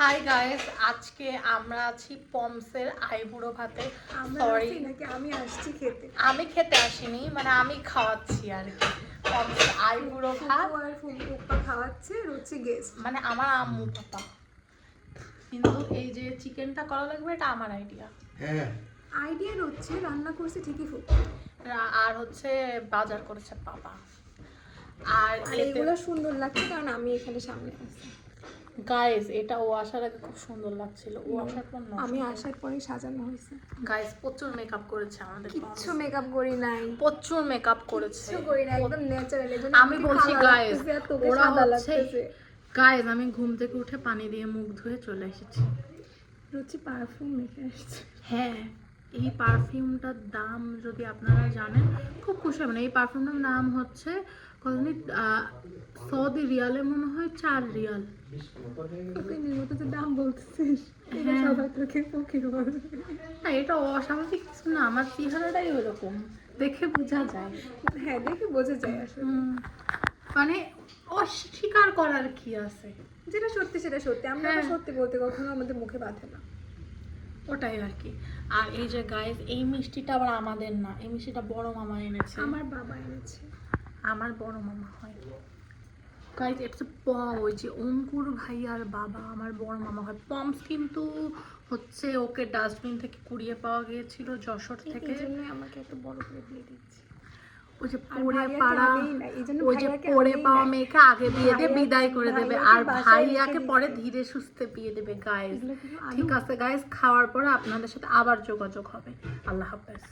Hi guys, আজকে আমরা আছি পমসের আইবুড়ো ভাতে। সরি, আমি আসছি খেতে। আমি খেতে আসিনি, মানে আমি খাওয়াচ্ছি আর কি। পমসের আইবুড়ো ভাত আর ফুপা খাওয়াচ্ছে, রুচি গেস্ট। মানে আমার আম্মু পাপা। কিন্তু এই যে চিকেনটা করা লাগবে এটা আমার আইডিয়া। হ্যাঁ, আইডিয়া হচ্ছে রান্না করছে ঠিকই ফুপ। আর হচ্ছে বাজার করেছে পাপা। আর এগুলো সুন্দর লাগছে কারণ আমি এখানে সামনে আছি। গাইস, এটা ও আসার আগে খুব সুন্দর লাগছিল, ও আসার পর না। আমি আসার পরে সাজানো হয়েছে। গাইস, প্রচুর মেকআপ করেছে আমাদের। কিচ্ছু মেকআপ করি নাই, প্রচুর মেকআপ করেছে। কিচ্ছু করি নাই, একদম ন্যাচারাল। এজন্য আমি বলছি গাইস, ওরা হচ্ছে লাগতেছে। গাইস, আমি ঘুম থেকে উঠে পানি দিয়ে মুখ ধুয়ে চলে এসেছি। রুচি পারফিউম মেখে আসছে। হ্যাঁ, এই পারফিউমটার দাম যদি আপনারা জানেন খুব খুশি হবেন। এই পারফিউমটার নাম হচ্ছে কতনি, সৌদি রিয়ালে মনে হয় 4 রিয়াল। দাম বলতেছিস? হ্যাঁ। সবাই তোকে ফকির বলবে। না, এটা অস্বাভাবিক কিছু না, আমার চেহারাটাই ওরকম, দেখে বোঝা যায়। হ্যাঁ, দেখে বোঝা যায় আসলে। মানে অস্বীকার করার কি আছে? যেটা সত্যি সেটা সত্যি। আমরা হ্যাঁ। সত্যি বলতে কখনো আমাদের মুখে বাঁধে না। ওটাই আর কি। আর এই যে গাইস, এই মিষ্টিটা আবার আমাদের না, এই মিষ্টিটা বড় মামা এনেছে। আমার বাবা এনেছে। আমার বড় মামা হয় গাইস। ইটস ওই যে অঙ্কুর ভাই আর বাবা আমার বড় মামা হয়। পমস কিন্তু হচ্ছে ওকে ডাস্টবিন থেকে কুড়িয়ে পাওয়া গিয়েছিল যশোর থেকে। এই জন্য আমাকে এত বড় করে দিয়ে দিচ্ছে। ওই যে আর পড়ে ভাইয়াকে পাড়া, আগেই না, এই জন্য ওই যে ভাইয়াকে পড়ে আগেই পাওয়া না। মেয়েকে আগে বিয়ে দিয়ে বিদায় করে দেবে, আর ভাইয়াকে বাসায় রেখে ভাইয়াকে পরে দিচ্ছে। ধীরে সুস্থে বিয়ে দেবে গাইস। এগুলো কিন্তু ঠিক আছে গাইস, খাওয়ার পরে আপনাদের সাথে আবার যোগাযোগ হবে। আল্লাহ হাফেজ।